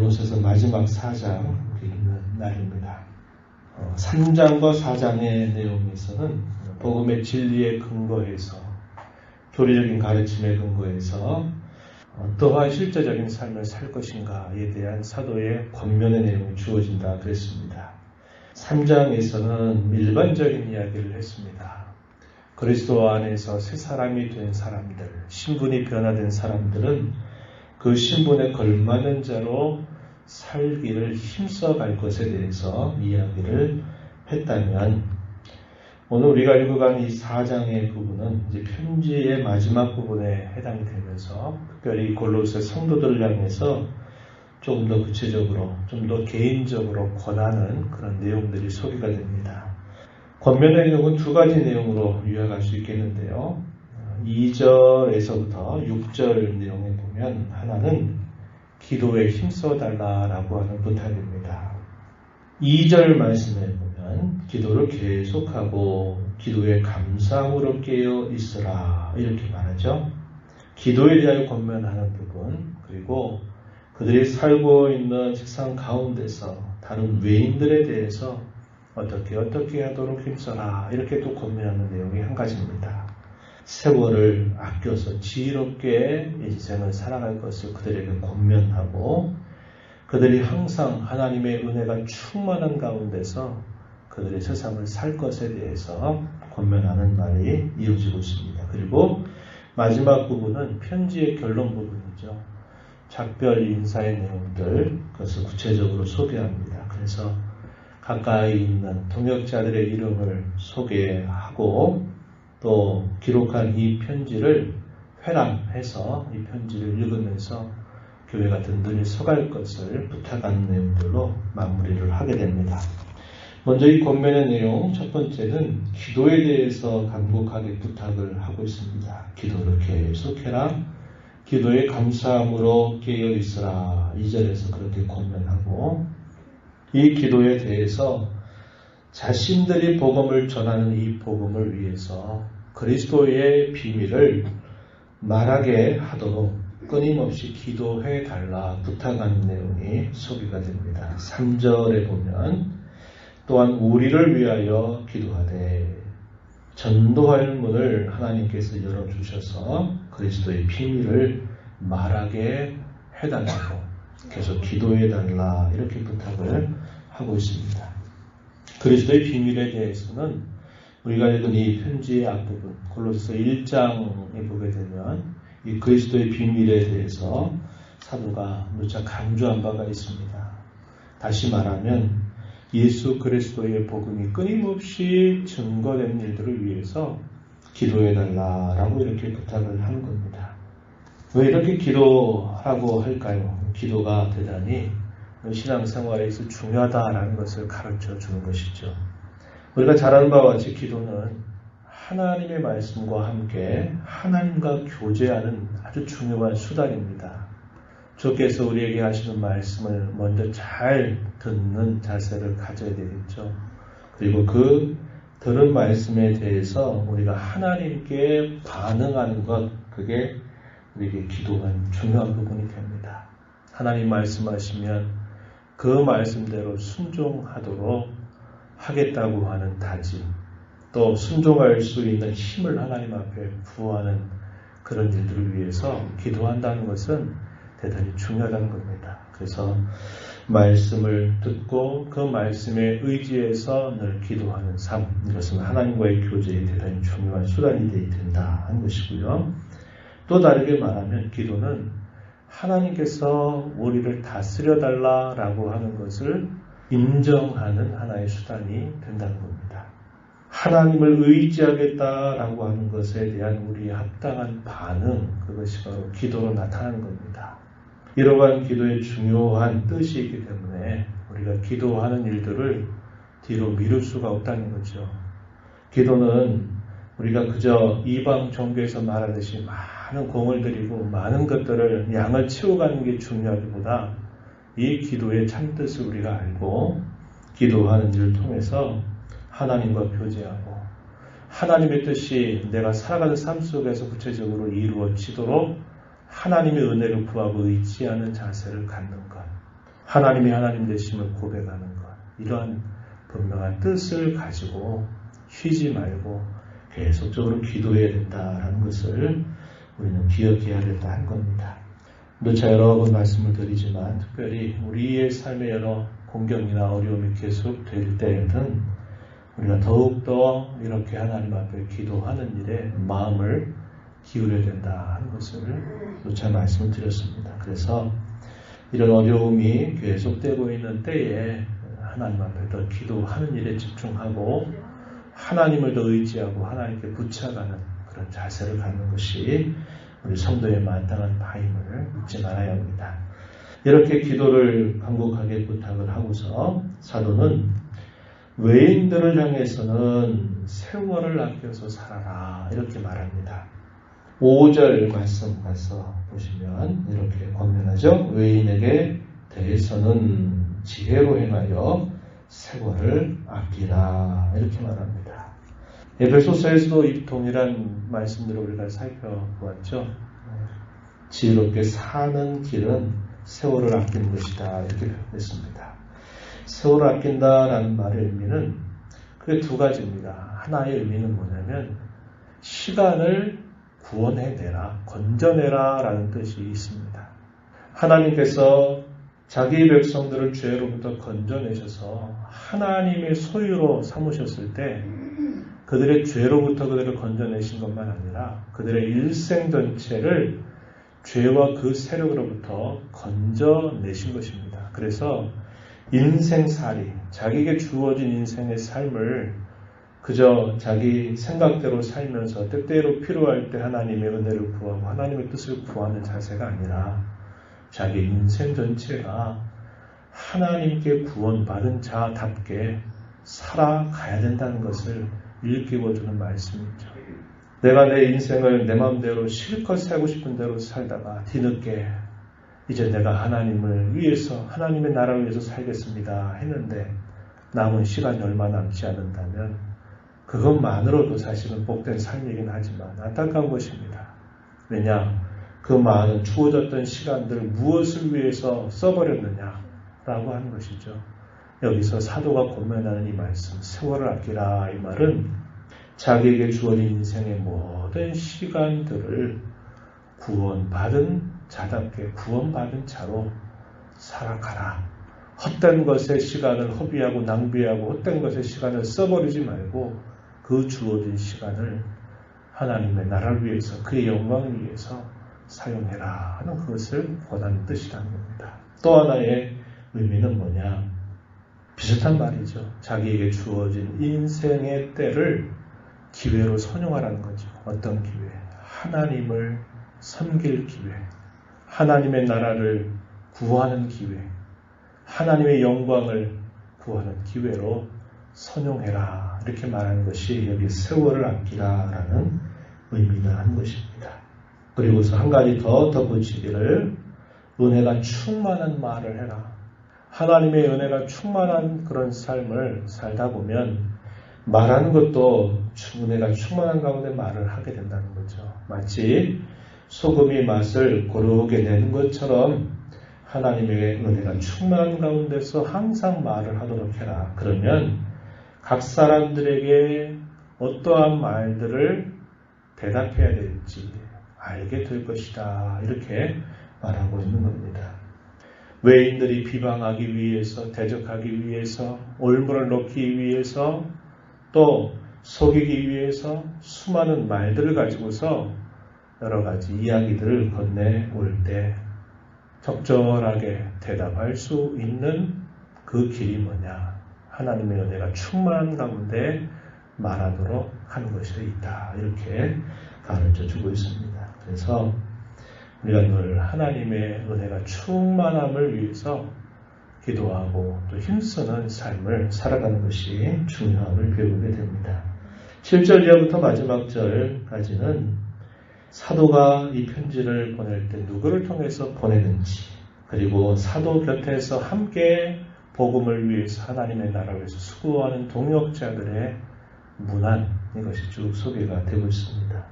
고린도전서 마지막 4장 읽는 날입니다. 3장과 4장의 내용에서는 복음의 진리에 근거해서 교리적인 가르침에 근거해서 어떠한 실제적인 삶을 살 것인가에 대한 사도의 권면의 내용이 주어진다 그랬습니다. 3장에서는 일반적인 이야기를 했습니다. 그리스도 안에서 새 사람이 된 사람들, 신분이 변화된 사람들은 그 신분에 걸맞는 자로 살기를 힘써갈 것에 대해서 이야기를 했다면, 오늘 우리가 읽어가는 이 4장의 부분은 이제 편지의 마지막 부분에 해당이 되면서 특별히 골로새 성도들을 향해서 좀 더 구체적으로, 좀 더 개인적으로 권하는 그런 내용들이 소개가 됩니다. 권면의 내용은 두 가지 내용으로 요약할 수 있겠는데요. 2절에서부터 6절 내용에 보면 하나는 기도에 힘써달라고 하는 부탁입니다. 2절 말씀에 보면 기도를 계속하고 기도에 감사함으로 깨어 있으라 이렇게 말하죠. 기도에 대하여 권면하는 부분, 그리고 그들이 살고 있는 세상 가운데서 다른 외인들에 대해서 어떻게 하도록 힘써라 이렇게 또 권면하는 내용이 한 가지입니다. 세월을 아껴서 지혜롭게 인생을 살아갈 것을 그들에게 권면하고, 그들이 항상 하나님의 은혜가 충만한 가운데서 그들의 세상을 살 것에 대해서 권면하는 말이 이어지고 있습니다. 그리고 마지막 부분은 편지의 결론 부분이죠. 작별 인사의 내용들, 그것을 구체적으로 소개합니다. 그래서 가까이 있는 동역자들의 이름을 소개하고 또 기록한 이 편지를 회람해서 이 편지를 읽으면서 교회가 든든히 서갈 것을 부탁하는 내용들로 마무리를 하게 됩니다. 먼저 이 권면의 내용, 첫 번째는 기도에 대해서 간곡하게 부탁을 하고 있습니다. 기도를 계속해라. 기도에 감사함으로 깨어 있으라. 2절에서 그렇게 권면하고, 이 기도에 대해서 자신들이 복음을 전하는 이 복음을 위해서 그리스도의 비밀을 말하게 하도록 끊임없이 기도해 달라 부탁하는 내용이 소개가 됩니다. 3절에 보면 또한 우리를 위하여 기도하되 전도할 문을 하나님께서 열어주셔서 그리스도의 비밀을 말하게 해달라고 계속 기도해 달라 이렇게 부탁을 하고 있습니다. 그리스도의 비밀에 대해서는 우리가 읽은 이 편지의 앞부분 골로새서 1장에 보게 되면 이 그리스도의 비밀에 대해서 사도가 누차 강조한 바가 있습니다. 다시 말하면 예수 그리스도의 복음이 끊임없이 증거된 일들을 위해서 기도해달라라고 이렇게 부탁을 하는 겁니다. 왜 이렇게 기도하라고 할까요? 기도가 대단히 신앙생활에서 중요하다라는 것을 가르쳐 주는 것이죠. 우리가 잘 아는 바와 같이 기도는 하나님의 말씀과 함께 하나님과 교제하는 아주 중요한 수단입니다. 주께서 우리에게 하시는 말씀을 먼저 잘 듣는 자세를 가져야 되겠죠. 그리고 그 들은 말씀에 대해서 우리가 하나님께 반응하는 것, 그게 우리에게 기도한 중요한 부분이 됩니다. 하나님 말씀하시면 그 말씀대로 순종하도록 하겠다고 하는 다짐, 또 순종할 수 있는 힘을 하나님 앞에 구하는 그런 일들을 위해서 기도한다는 것은 대단히 중요하다는 겁니다. 그래서 말씀을 듣고 그 말씀에 의지해서 늘 기도하는 삶, 이것은 하나님과의 교제에 대단히 중요한 수단이 되어야 된다 하는 것이고요. 또 다르게 말하면 기도는 하나님께서 우리를 다스려 달라라고 하는 것을 인정하는 하나의 수단이 된다는 겁니다. 하나님을 의지하겠다라고 하는 것에 대한 우리의 합당한 반응, 그것이 바로 기도로 나타나는 겁니다. 이러한 기도의 중요한 뜻이 있기 때문에 우리가 기도하는 일들을 뒤로 미룰 수가 없다는 거죠. 기도는 우리가 그저 이방 종교에서 말하듯이 많은 공을 들이고 많은 것들을 양을 채워가는 게 중요하기보다 이 기도의 참뜻을 우리가 알고 기도하는 일을 통해서 하나님과 교제하고 하나님의 뜻이 내가 살아가는 삶 속에서 구체적으로 이루어지도록 하나님의 은혜를 구하고 의지하는 자세를 갖는 것, 하나님이 하나님 되심을 고백하는 것, 이러한 분명한 뜻을 가지고 쉬지 말고 계속적으로 기도해야 된다는 것을 우리는 기억해야 된다는 겁니다. 누차 여러 번 말씀을 드리지만 특별히 우리의 삶의 여러 공경이나 어려움이 계속될 때에는 우리가 더욱더 이렇게 하나님 앞에 기도하는 일에 마음을 기울여야 된다 하는 것을 누차 말씀을 드렸습니다. 그래서 이런 어려움이 계속되고 있는 때에 하나님 앞에 더 기도하는 일에 집중하고 하나님을 더 의지하고 하나님께 붙여가는 그런 자세를 갖는 것이 우리 성도의 마땅한 바임을 잊지 말아야 합니다. 이렇게 기도를 간곡하게 부탁을 하고서 사도는 외인들을 향해서는 세월을 아껴서 살아라 이렇게 말합니다. 5절 말씀 가서 보시면 이렇게 권면하죠. 외인에게 대해서는 지혜로 행하여 세월을 아끼라 이렇게 말합니다. 에베소서에서도 이 동일한 말씀들을 우리가 살펴보았죠. 지혜롭게 사는 길은 세월을 아끼는 것이다 이렇게 표현했습니다. 세월을 아낀다라는 말의 의미는 그게 두 가지입니다. 하나의 의미는 뭐냐면 시간을 구원해내라, 건져내라 라는 뜻이 있습니다. 하나님께서 자기 백성들을 죄로부터 건져내셔서 하나님의 소유로 삼으셨을 때 그들의 죄로부터 그들을 건져내신 것만 아니라 그들의 일생 전체를 죄와 그 세력으로부터 건져내신 것입니다. 그래서 인생살이, 자기에게 주어진 인생의 삶을 그저 자기 생각대로 살면서 때때로 필요할 때 하나님의 은혜를 구하고 하나님의 뜻을 구하는 자세가 아니라 자기 인생 전체가 하나님께 구원받은 자답게 살아가야 된다는 것을 일깨워주는 말씀이죠. 내가 내 인생을 내 마음대로 실컷 살고 싶은 대로 살다가 뒤늦게 이제 내가 하나님을 위해서 하나님의 나라를 위해서 살겠습니다 했는데 남은 시간이 얼마 남지 않는다면 그것만으로도 사실은 복된 삶이긴 하지만 안타까운 것입니다. 왜냐? 그 많은 주어졌던 시간들을 무엇을 위해서 써버렸느냐라고 하는 것이죠. 여기서 사도가 권면하는 이 말씀, 세월을 아끼라 이 말은 자기에게 주어진 인생의 모든 시간들을 구원받은 자답게 구원받은 자로 살아가라. 헛된 것에 시간을 허비하고 낭비하고 헛된 것에 시간을 써버리지 말고 그 주어진 시간을 하나님의 나라를 위해서 그의 영광을 위해서 사용해라 하는 그것을 권하는 뜻이라는 겁니다. 또 하나의 의미는 뭐냐? 비슷한 말이죠. 자기에게 주어진 인생의 때를 기회로 선용하라는 거죠. 어떤 기회? 하나님을 섬길 기회, 하나님의 나라를 구하는 기회, 하나님의 영광을 구하는 기회로 선용해라 이렇게 말하는 것이 여기 세월을 아끼라라는 의미가 한 것입니다. 그리고서 한 가지 더 덧붙이기를 은혜가 충만한 말을 해라. 하나님의 은혜가 충만한 그런 삶을 살다 보면 말하는 것도 은혜가 충만한 가운데 말을 하게 된다는 거죠. 마치 소금이 맛을 고르게 내는 것처럼 하나님의 은혜가 충만한 가운데서 항상 말을 하도록 해라. 그러면 각 사람들에게 어떠한 말들을 대답해야 될지 알게 될 것이다. 이렇게 말하고 있는 겁니다. 외인들이 비방하기 위해서, 대적하기 위해서, 올무를 놓기 위해서, 또 속이기 위해서 수많은 말들을 가지고서 여러 가지 이야기들을 건네올 때 적절하게 대답할 수 있는 그 길이 뭐냐? 하나님의 은혜가 충만한 가운데 말하도록 하는 것이 있다. 이렇게 가르쳐 주고 있습니다. 그래서 우리가 늘 하나님의 은혜가 충만함을 위해서 기도하고 또 힘쓰는 삶을 살아가는 것이 중요함을 배우게 됩니다. 7절 이하부터 마지막 절까지는 사도가 이 편지를 보낼 때 누구를 통해서 보내는지, 그리고 사도 곁에서 함께 복음을 위해서 하나님의 나라를 위해서 수고하는 동역자들의 문안, 이것이 쭉 소개가 되고 있습니다.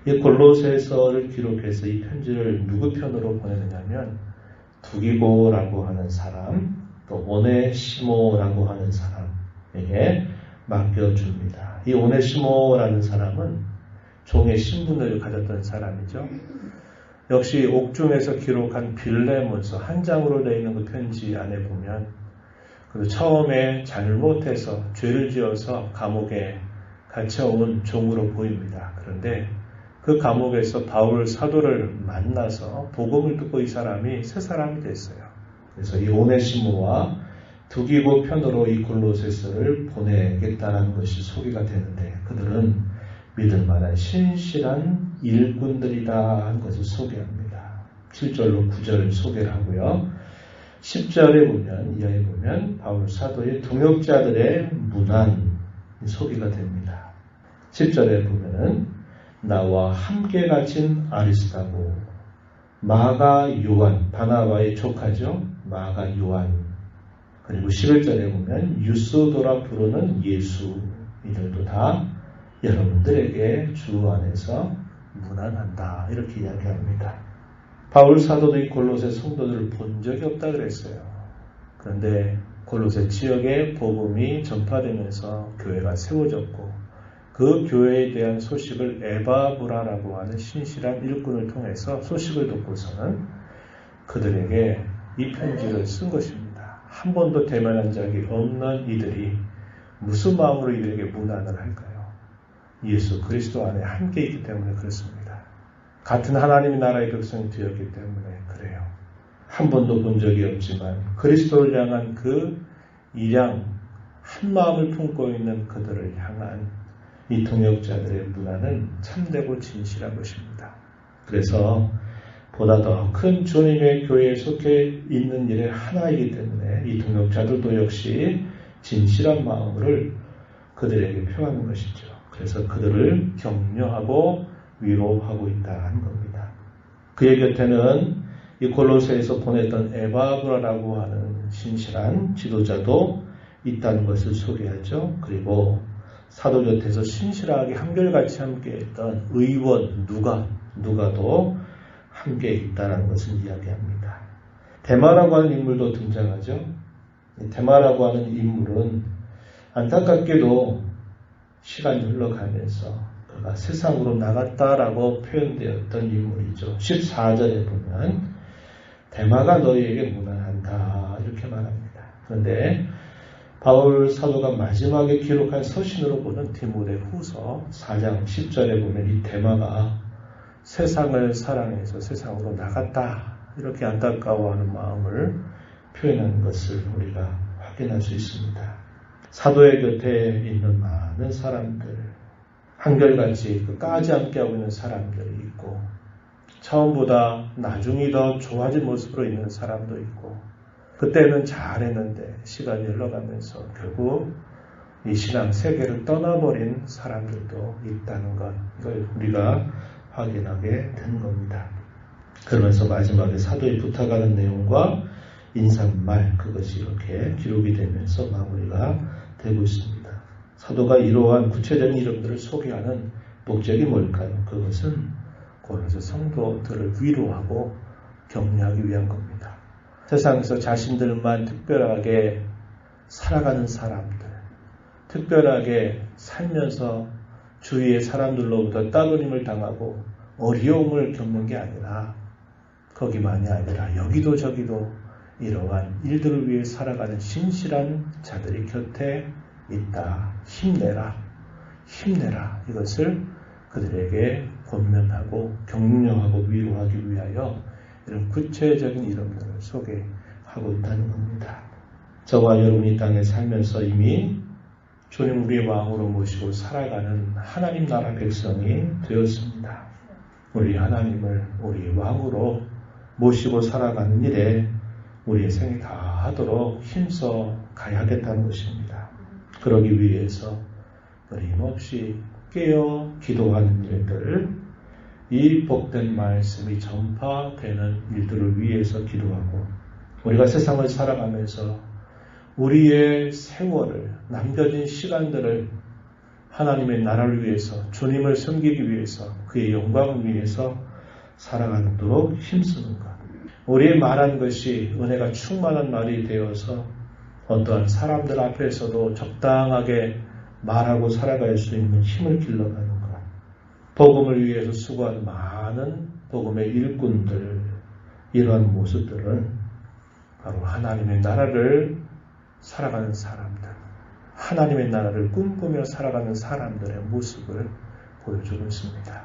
이 골로새서를 기록해서 이 편지를 누구 편으로 보내느냐면 두기고라고 하는 사람, 오네시모라고 하는 사람에게 맡겨줍니다. 이 오네시모라는 사람은 종의 신분을 가졌던 사람이죠. 역시 옥중에서 기록한 빌레몬서 한 장으로 되어 있는 그 편지 안에 보면 그 처음에 잘못해서 죄를 지어서 감옥에 갇혀온 종으로 보입니다. 그런데 그 감옥에서 바울 사도를 만나서 복음을 듣고 이 사람이 새 사람이 됐어요. 그래서 이 오네시모와 두기고 편으로 이 골로새서를 보내겠다는 것이 소개가 되는데 그들은 믿을 만한 신실한 일꾼들이다 하는 것을 소개합니다. 7절로 9절 소개를 하고요. 10절에 보면 이하에 보면 바울 사도의 동역자들의 문안 소개가 됩니다. 10절에 보면은 나와 함께 갇힌 아리스다고 마가 요한 바나바의 조카죠. 마가 요한 그리고 11절에 보면 유스도라 부르는 예수 이들도 다 여러분들에게 주 안에서 문안한다 이렇게 이야기합니다. 바울 사도도 이 골로새 성도들을 본 적이 없다 그랬어요. 그런데 골로새 지역에 복음이 전파되면서 교회가 세워졌고 그 교회에 대한 소식을 에바브라라고 하는 신실한 일꾼을 통해서 소식을 듣고서는 그들에게 이 편지를 쓴 것입니다. 한 번도 대면한 적이 없는 이들이 무슨 마음으로 이들에게 문안을 할까요? 예수 그리스도 안에 함께 있기 때문에 그렇습니다. 같은 하나님의 나라의 백성이 되었기 때문에 그래요. 한 번도 본 적이 없지만 그리스도를 향한 그 일양 한 마음을 품고 있는 그들을 향한 이 동역자들의 문안은 참되고 진실한 것입니다. 그래서 보다 더 큰 주님의 교회에 속해 있는 일의 하나이기 때문에 이 동역자들도 역시 진실한 마음을 그들에게 표하는 것이죠. 그래서 그들을 격려하고 위로하고 있다는 겁니다. 그의 곁에는 이 골로새에서 보냈던 에바브라라고 하는 신실한 지도자도 있다는 것을 소개하죠. 그리고 사도 곁에서 신실하게 한결같이 함께했던 의원 누가도 함께 있다는 것을 이야기합니다. 데마라고 하는 인물도 등장하죠. 데마라고 하는 인물은 안타깝게도 시간이 흘러가면서 그가 세상으로 나갔다라고 표현되었던 인물이죠. 14절에 보면 데마가 너희에게 문안한다 이렇게 말합니다. 그런데 바울 사도가 마지막에 기록한 서신으로 보는 디모데후서 4장 10절에 보면 이 데마가 세상을 사랑해서 세상으로 나갔다 이렇게 안타까워하는 마음을 표현하는 것을 우리가 확인할 수 있습니다. 사도의 곁에 있는 많은 사람들 한결같이 끝까지 함께하고 있는 사람들이 있고 처음보다 나중이 더 좋아진 모습으로 있는 사람도 있고 그때는 잘했는데 시간이 흘러가면서 결국 이 신앙 세계를 떠나버린 사람들도 있다는 것 이걸 우리가 확인하게 된 겁니다. 그러면서 마지막에 사도의 부탁하는 내용과 인사말 그것이 이렇게 기록이 되면서 마무리가 되고 있습니다. 사도가 이러한 구체적인 이름들을 소개하는 목적이 뭘까요? 그것은 골로새 성도들을 위로하고 격려하기 위한 겁니다. 세상에서 자신들만 특별하게 살아가는 사람들, 특별하게 살면서 주위의 사람들로부터 따돌림을 당하고 어려움을 겪는 게 아니라 거기만이 아니라 여기도 저기도 이러한 일들을 위해 살아가는 신실한 자들이 곁에 있다. 힘내라. 이것을 그들에게 권면하고 격려하고 위로하기 위하여 이런 구체적인 이름들을 소개하고 있다는 겁니다. 저와 여러분이 땅에 살면서 이미 주님 우리의 왕으로 모시고 살아가는 하나님 나라 백성이 되었습니다. 우리 하나님을 우리 왕으로 모시고 살아가는 일에 우리의 생이 다 하도록 힘써 가야겠다는 것입니다. 그러기 위해서 끊임없이 깨어 기도하는 일들, 이 복된 말씀이 전파되는 일들을 위해서 기도하고 우리가 세상을 살아가면서 우리의 세월을 남겨진 시간들을 하나님의 나라를 위해서 주님을 섬기기 위해서 그의 영광을 위해서 살아가도록 힘쓰는 것. 우리의 말한 것이 은혜가 충만한 말이 되어서 어떠한 사람들 앞에서도 적당하게 말하고 살아갈 수 있는 힘을 길러가는 것. 복음을 위해서 수고하는 많은 복음의 일꾼들, 이러한 모습들은 바로 하나님의 나라를 살아가는 사람들, 하나님의 나라를 꿈꾸며 살아가는 사람들의 모습을 보여주고 있습니다.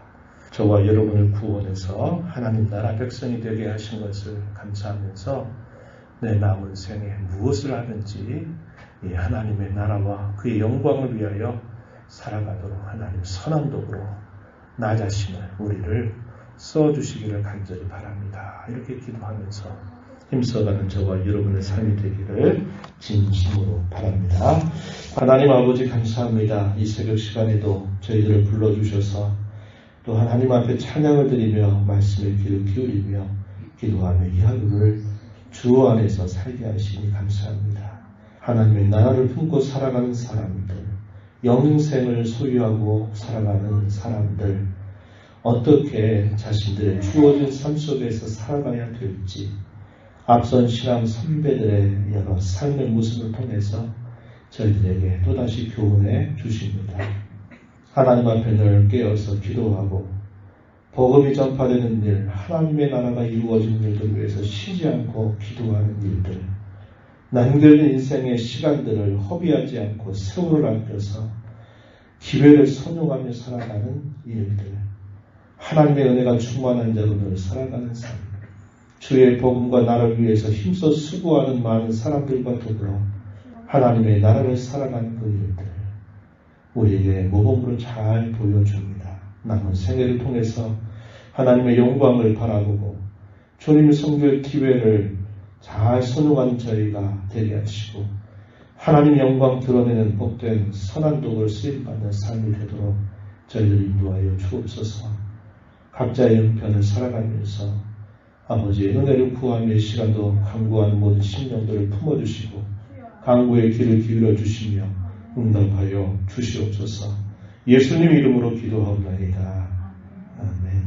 저와 여러분을 구원해서 하나님 나라 백성이 되게 하신 것을 감사하면서 내 남은 생에 무엇을 하든지 이 하나님의 나라와 그의 영광을 위하여 살아가도록 하나님 선한 도구로 나 자신을, 우리를 써주시기를 간절히 바랍니다. 이렇게 기도하면서 힘써가는 저와 여러분의 삶이 되기를 진심으로 바랍니다. 하나님 아버지 감사합니다. 이 새벽 시간에도 저희들을 불러주셔서 또 하나님 앞에 찬양을 드리며 말씀의 귀를 기울이며 기도하며 이 하루를 주 안에서 살게 하시니 감사합니다. 하나님의 나라를 품고 살아가는 사람들, 영생을 소유하고 살아가는 사람들, 어떻게 자신들의 주어진 삶 속에서 살아가야 될지 앞선 신앙 선배들의 여러 삶의 모습을 통해서 저희들에게 또다시 교훈해 주십니다. 하나님 앞에 늘 깨어서 기도하고 복음이 전파되는 일, 하나님의 나라가 이루어진 일들을 위해서 쉬지 않고 기도하는 일들, 남겨진 인생의 시간들을 허비하지 않고 세월을 아껴서 기회를 선용하며 살아가는 일들, 하나님의 은혜가 충만한 자로 늘 살아가는 삶, 주의 복음과 나라를 위해서 힘써 수고하는 많은 사람들과 더불어 하나님의 나라를 살아가는 그 일들, 우리에게 모범으로 잘 보여줍니다. 남은 생애를 통해서 하나님의 영광을 바라보고 주님 섬길 기회를 잘 선용한 저희가 되게 하시고 하나님 영광 드러내는 복된 선한 도구를 쓰임받는 삶이 되도록 저희를 인도하여 주옵소서. 각자의 형편을 살아가면서 아버지의 은혜를 구하며 이 시간도 간구하는 모든 심령들을 품어주시고 간구의 귀를 기울여 주시며 응답하여 주시옵소서. 예수님 이름으로 기도하옵나이다. 아멘.